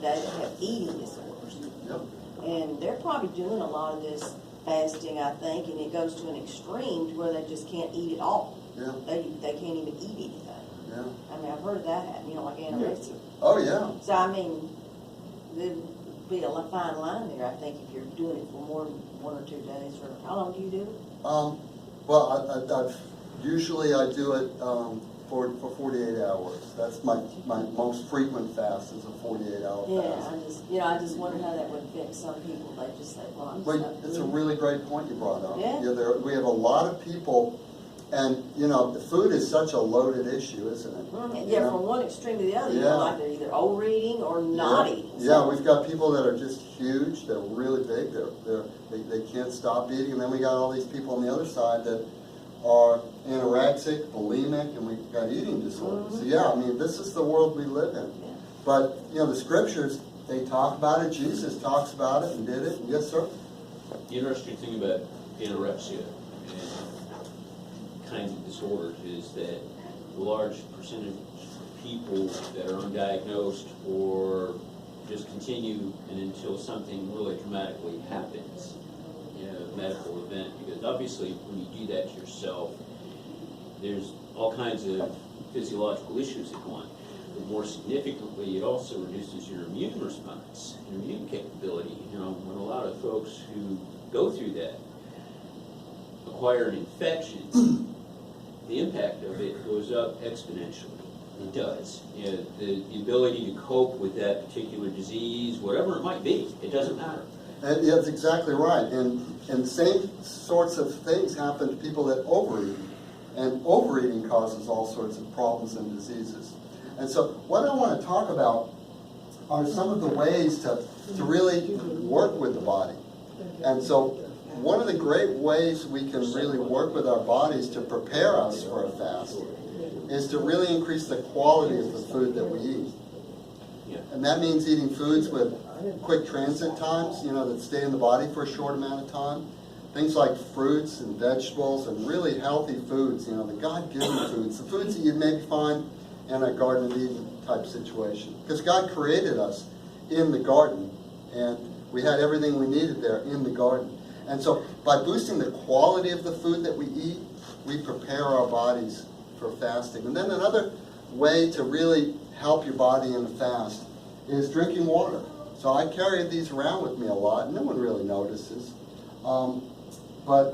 today that have eating disorders. Yep. And they're probably doing a lot of this fasting, I think, and it goes to an extreme to where they just can't eat at all. Yeah. They can't even eat anything. Yeah. I mean, I've heard of that happen, like anorexia. Oh, yeah. So, I mean, there'd be a fine line there, I think, if you're doing it for more than 1 or 2 days. Or how long do you do it? Well, usually I do it for 48 hours. That's my most frequent fast is a 48-hour fast. I just wonder how that would affect some people. They just say, well, I'm just not It's a doing it. really great point you brought up. Yeah. We have a lot of people, and the food is such a loaded issue, isn't it? Yeah, from one extreme to the other. Yeah. Like they're either overeating or not eating. Yeah, we've got people that are just huge. They're really big. They can't stop eating, and then we got all these people on the other side that are anorexic, bulimic, and we've got eating disorders. So yeah, I mean, this is the world we live in. Yeah. But the scriptures, they talk about it. Jesus talks about it and did it. Yes, sir. The interesting thing about anorexia and kinds of disorders is that a large percentage of people that are undiagnosed or just continue and until something really dramatically happens, a medical event, because obviously when you do that to yourself, there's all kinds of physiological issues that go on. But more significantly, it also reduces your immune response, your immune capability. When a lot of folks who go through that acquire an infection, the impact of it goes up exponentially. It does. The ability to cope with that particular disease, whatever it might be, it doesn't matter. And yeah, that's exactly right. And the same sorts of things happen to people that overeat. And overeating causes all sorts of problems and diseases. And so what I want to talk about are some of the ways to really work with the body. And so one of the great ways we can really work with our bodies to prepare us for a fast is to really increase the quality of the food that we eat. And that means eating foods with quick transit times, that stay in the body for a short amount of time. Things like fruits and vegetables and really healthy foods, the God-given foods, the foods that you'd maybe find in a Garden of Eden type situation. Because God created us in the garden, and we had everything we needed there in the garden. And so by boosting the quality of the food that we eat, we prepare our bodies for fasting. And then another way to really help your body in a fast is drinking water. So I carry these around with me a lot. No one really notices. But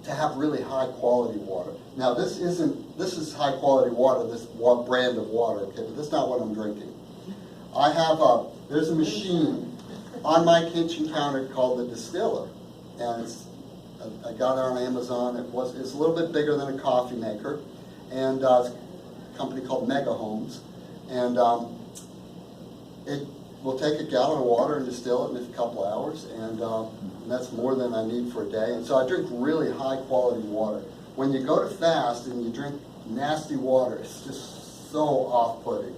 to have really high quality water. Now this is high quality water, this brand of water, okay, but that's not what I'm drinking. I have there's a machine on my kitchen counter called the distiller, and I got it on Amazon. It's a little bit bigger than a coffee maker, and it's a company called Mega Homes, and it will take a gallon of water and distill it in a couple hours, and that's more than I need for a day. And so I drink really high quality water. When you go to fast and you drink nasty water, it's just so off-putting,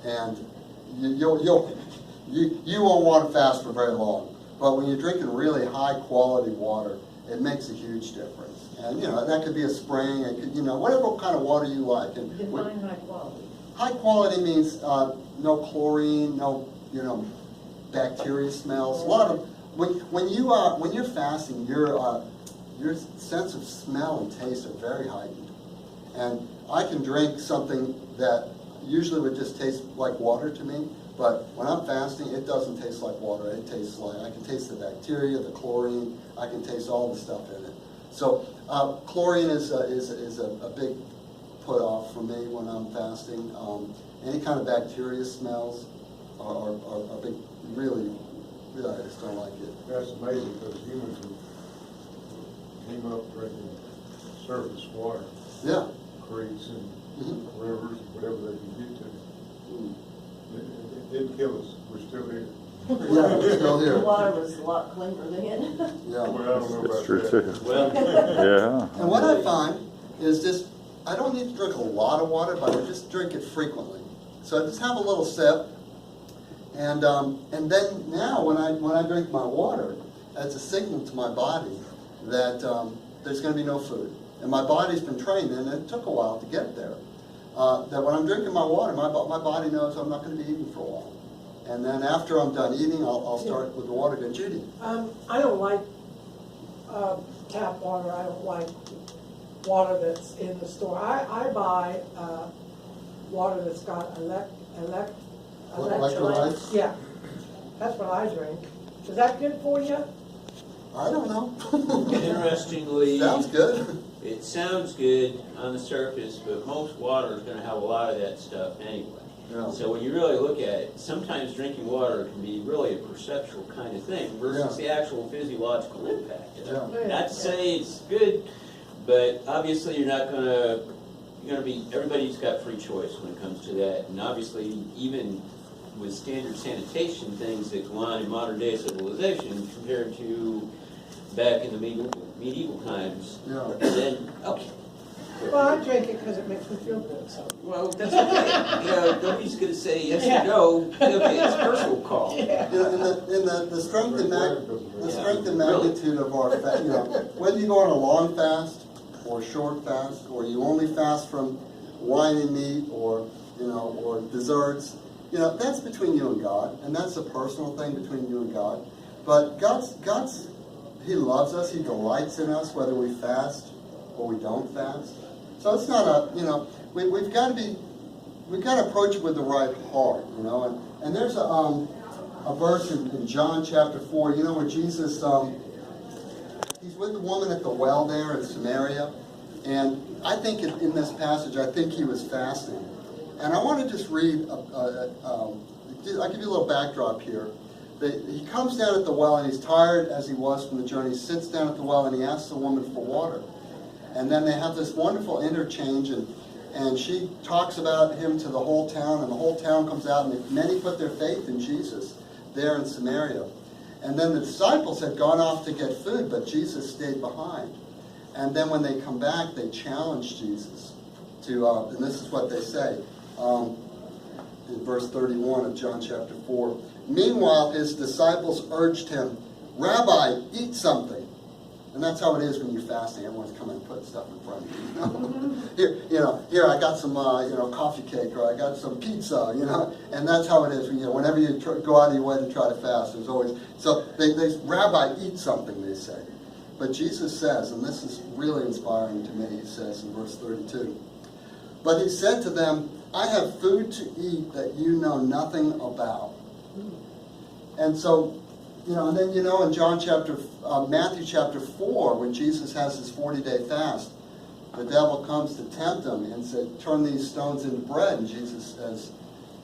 and you won't want to fast for very long. But when you're drinking really high quality water, it makes a huge difference. And that could be a spring, it could, whatever kind of water you like. And define high quality. High quality means no chlorine, no bacteria smells. A lot of when you're fasting, your sense of smell and taste are very heightened. And I can drink something that usually would just taste like water to me, but when I'm fasting, it doesn't taste like water. It tastes like, I can taste the bacteria, the chlorine, I can taste all the stuff in it. So chlorine is a big put off for me when I'm fasting. Any kind of bacteria smells are big, really, I just don't like it. That's amazing, because humans came up drinking surface water. Yeah. Creeks and rivers, whatever they can get to. It didn't kill us. We're still here. Yeah, we're still The here. water was a lot cleaner then. Yeah. Well, I don't know about True that. too. Well, Yeah. And what I find is just, I don't need to drink a lot of water, but I just drink it frequently. So I just have a little sip, and then now when I drink my water, it's a signal to my body that there's going to be no food. And my body's been trained, and it took a while to get there. that when I'm drinking my water, my body knows I'm not going to be eating for a while. And then after I'm done eating, I'll start with the water again. Judy? I don't like tap water. I don't like water that's in the store. I buy water that's got Electrolytes? Yeah, that's what I drink. Is that good for you? I don't know. Interestingly, Sounds good. it sounds good on the surface, but most water is going to have a lot of that stuff anyway. Yeah. So when you really look at it, sometimes drinking water can be really a perceptual kind of thing versus the actual physiological impact. Yeah. Not to say it's good, but obviously you're gonna be, everybody's got free choice when it comes to that. And obviously, even with standard sanitation things that go on in modern day civilization compared to back in the medieval times, Yeah. then, okay. Well, I drink it because it makes me feel good, so. Well, that's okay. Nobody's going to say yes or no. Okay, it's a personal call. Yeah. The strength and magnitude of our fast, whether you go on a long fast or a short fast, or you only fast from wine and meat, or or desserts, that's between you and God, and that's a personal thing between you and God. But God's He loves us. He delights in us, whether we fast or we don't fast. So it's not we've got to approach it with the right heart, And there's a verse in John chapter 4, where Jesus, he's with the woman at the well there in Samaria, and I think in this passage, I think he was fasting. And I want to just read, I'll give you a little backdrop here. He comes down at the well, and he's tired as he was from the journey. He sits down at the well, and he asks the woman for water. And then they have this wonderful interchange, and she talks about him to the whole town, and the whole town comes out, and many put their faith in Jesus there in Samaria. And then the disciples had gone off to get food, but Jesus stayed behind. And then when they come back, they challenge Jesus to, and this is what they say, in verse 31 of John chapter 4. Meanwhile, his disciples urged him, "Rabbi, eat something." And that's how it is when you're fasting. Everyone's coming and putting stuff in front of you. Here I got some, coffee cake, or I got some pizza, And that's how it is whenever you go out of your way to try to fast. There's always they Rabbi, eat something, they say. But Jesus says, and this is really inspiring to me. He says in verse 32, "But he said to them, I have food to eat that you know nothing about." And so. And then, in Matthew chapter 4, when Jesus has his 40-day fast, the devil comes to tempt him and said, "Turn these stones into bread." And Jesus says,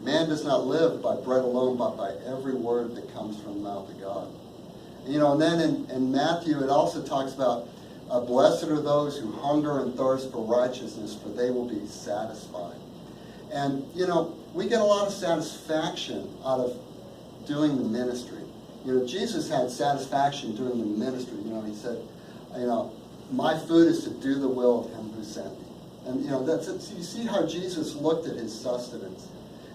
"Man does not live by bread alone, but by every word that comes from the mouth of God." And then in Matthew, it also talks about, "Blessed are those who hunger and thirst for righteousness, for they will be satisfied." And, we get a lot of satisfaction out of doing the ministry. Jesus had satisfaction doing the ministry. He said, "My food is to do the will of him who sent me." And, that's it. So you see how Jesus looked at his sustenance.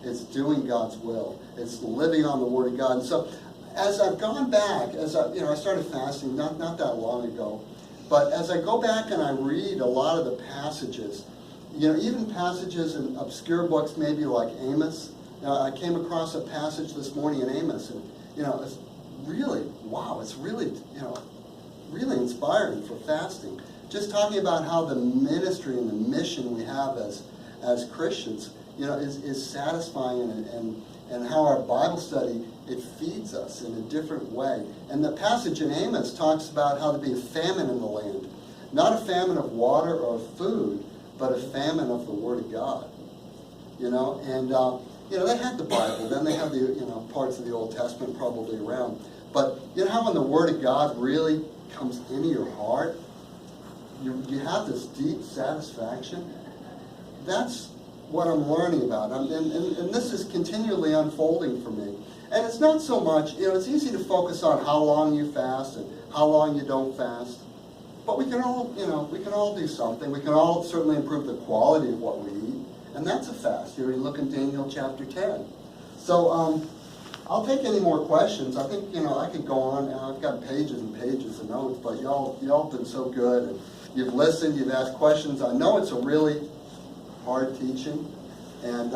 It's doing God's will. It's living on the Word of God. And so as I've gone back, I started fasting not that long ago, but as I go back and I read a lot of the passages, even passages in obscure books maybe like Amos. I came across a passage this morning in Amos, and, it's really, wow, it's really, really inspiring for fasting. Just talking about how the ministry and the mission we have as Christians, is satisfying, and how our Bible study, it feeds us in a different way. And the passage in Amos talks about how to be a famine in the land. Not a famine of water or of food, but a famine of the Word of God. They had the Bible, then they had the, parts of the Old Testament probably around. But how when the Word of God really comes into your heart, you have this deep satisfaction? That's what I'm learning about. And this is continually unfolding for me. And it's not so much, it's easy to focus on how long you fast and how long you don't fast. But we can all do something. We can all certainly improve the quality of what we eat. And that's a fast. You look in Daniel chapter 10. So I'll take any more questions. I think, I could go on. I've got pages and pages of notes, but y'all have been so good. And you've listened, you've asked questions. I know it's a really hard teaching, and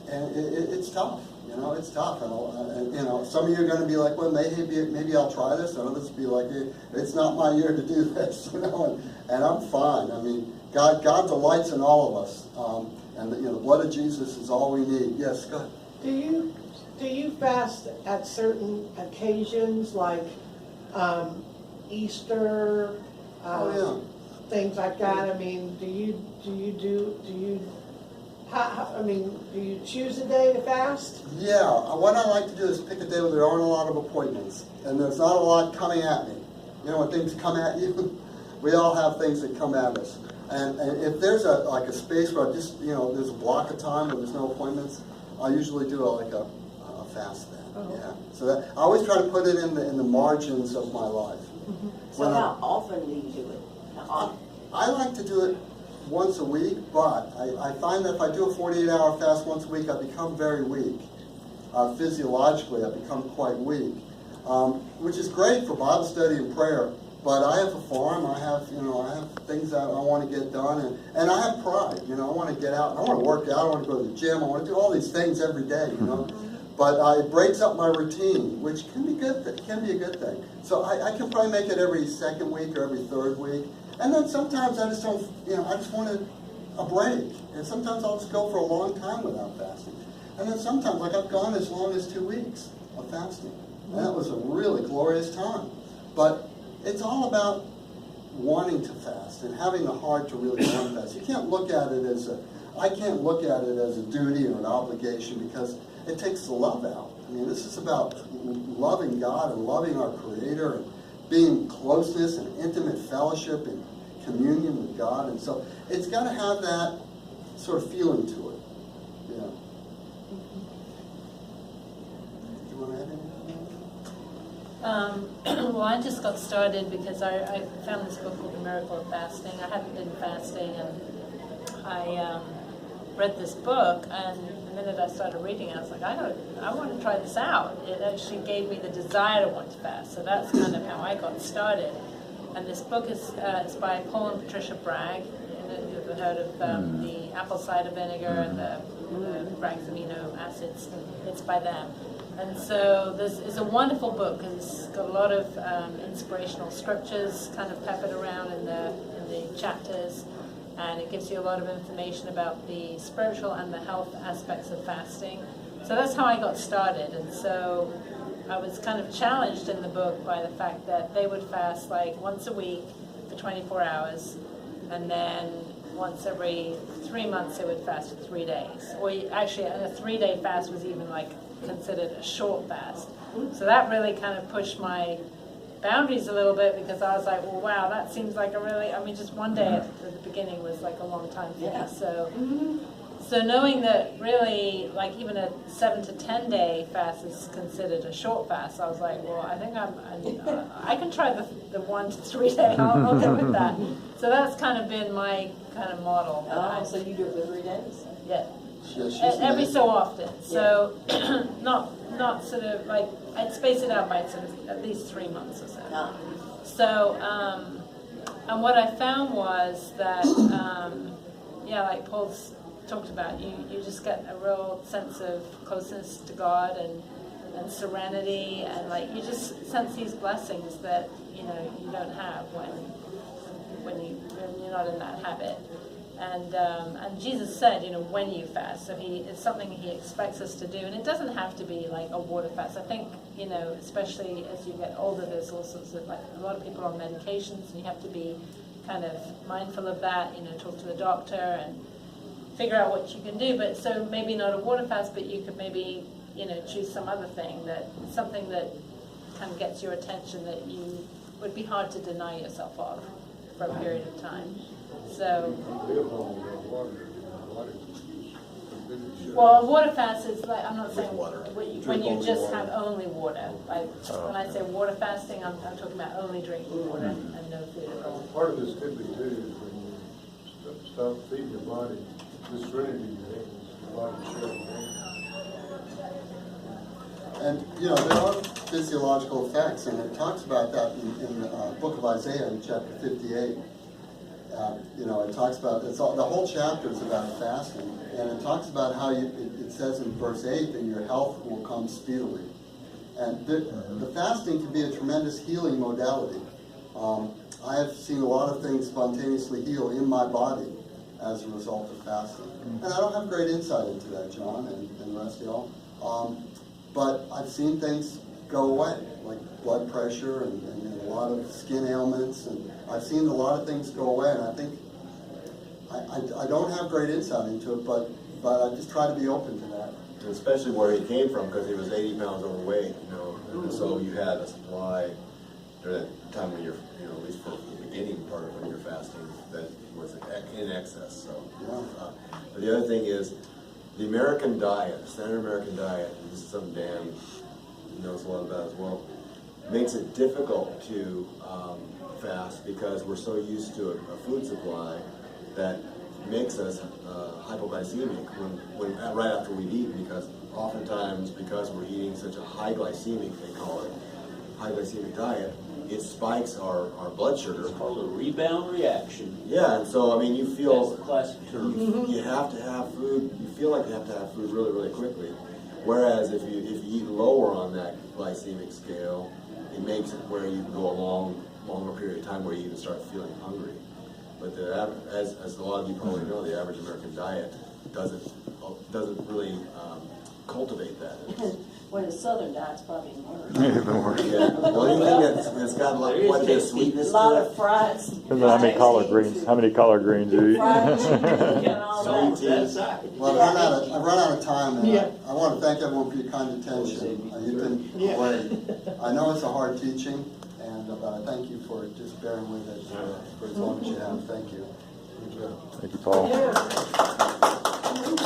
it's tough. You know, it's tough, and you know, some of you are going to be like, well, maybe I'll try this, and others will be like, hey, it's not my year to do this, you know, and I'm fine. I mean, God delights in all of us, and you know, the blood of Jesus is all we need. Yes, go ahead. Do you fast at certain occasions like Easter, things like that? I mean, do you choose a day to fast? Yeah, what I like to do is pick a day where there aren't a lot of appointments, and there's not a lot coming at me. You know, when things come at you, we all have things that come at us. And if there's a space where there's a block of time where there's no appointments, I usually do a fast then. Oh. Yeah. So that, I always try to put it in the margins of my life. So how often do you do it? How often? I like to do it once a week, but I find that if I do a 48-hour fast once a week, I become very weak. Physiologically, I become quite weak, which is great for Bible study and prayer. But I have a farm. I have things that I want to get done, and I have pride. You know, I want to get out. I want to work out. I want to go to the gym. I want to do all these things every day. You know, but it breaks up my routine, which can be good. That can be a good thing. So I can probably make it every second week or every third week. And then sometimes I just don't, I just want a break. And sometimes I'll just go for a long time without fasting. And then sometimes, like I've gone as long as 2 weeks of fasting. And that was a really glorious time. But it's all about wanting to fast and having the heart to really want to fast. You can't look at it I can't look at it as a duty or an obligation because it takes the love out. I mean, this is about loving God and loving our Creator and being closeness and intimate fellowship and communion with God. And so it's got to have that sort of feeling to it. Yeah. Do you want to add anything? Well, I just got started because I found this book called The Miracle of Fasting. I hadn't been fasting, and I read this book, and the minute I started reading it, I was like, I want to try this out. It actually gave me the desire to want to fast, so that's kind of how I got started. And this book is by Paul and Patricia Bragg. You've heard of the apple cider vinegar and the Bragg's amino acids. It's by them. And so this is a wonderful book because it's got a lot of inspirational scriptures kind of peppered around in the chapters, and it gives you a lot of information about the spiritual and the health aspects of fasting. So that's how I got started, and so I was kind of challenged in the book by the fact that they would fast like once a week for 24 hours, and then once every 3 months they would fast for 3 days. Or actually, a 3-day fast was even like considered a short fast. So that really kind of pushed my boundaries a little bit because I was like, well, wow, that seems like just 1 day at the beginning was like a long time for me. So knowing that really, like even a 7 to 10 day fast is considered a short fast, I was like, well, I think I can try the 1 to 3 day. I'll go with that. So that's kind of been my kind of model. So you do it for 3 days? Yeah. Yeah, Every so often. So not sort of like, I'd space it out by sort of at least 3 months or so. No. So, and what I found was that, like Paul's talked about, you just get a real sense of closeness to God and serenity, and like you just sense these blessings that you don't have when you're not in that habit. And Jesus said, when you fast, so it's something he expects us to do, and it doesn't have to be like a water fast. I think, especially as you get older, there's all sorts of, like, a lot of people are on medications, and you have to be kind of mindful of that, talk to the doctor and figure out what you can do. But so maybe not a water fast, but you could maybe, choose some other thing, something that kind of gets your attention that you would be hard to deny yourself of for a period of time. So, well, a water fast is like, I'm not saying when you just have only water. Like when I say water fasting, I'm talking about only drinking water and no food at all. Part of this could be too is when you stop feeding your body the serenity you have, your body shut. And, there are physiological effects, and it talks about that in the book of Isaiah in chapter 58. You know, it talks about, the whole chapter is about fasting, and it talks about how it says in verse 8 that your health will come speedily. And the fasting can be a tremendous healing modality. I have seen a lot of things spontaneously heal in my body as a result of fasting. And I don't have great insight into that, John, and the rest of y'all. But I've seen things go away, like blood pressure and a lot of skin ailments, and I've seen a lot of things go away, and I think, I don't have great insight into it, but I just try to be open to that. Especially where he came from, because he was 80 pounds overweight, you know, and so you had a supply during that time when you're, you know, at least for the beginning part of when you're fasting, that was in excess, so. Yeah. But the other thing is, the American diet, standard American diet, and this is something Dan knows a lot about as well, makes it difficult to fast because we're so used to a food supply that makes us hypoglycemic when right after we've eaten, because oftentimes because we're eating such a high glycemic, they call it, high glycemic diet, it spikes our blood sugar. It's called a rebound reaction. Yeah, and so I mean you That's feel the classic term. you have to have food, you feel like you have to have food really, really quickly. Whereas if you eat lower on that glycemic scale, it makes it where you can go a longer period of time where you even start feeling hungry. But as a lot of you probably know, the average American diet doesn't really cultivate that. Well, the southern diet's probably worse. Yeah. The only thing that's got like quite a bit of sweetness A lot to of it. fried. Depends on how many collard greens, you eat. Fried chicken and all Sweet that. tea. That's right. Well, I've run out of time, and Yeah. I want to thank everyone for your kind attention. You've been great. I know it's a hard teaching, but I thank you for just bearing with it for as long as you have. Thank you. Thank you, Paul. Yeah.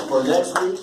For next week,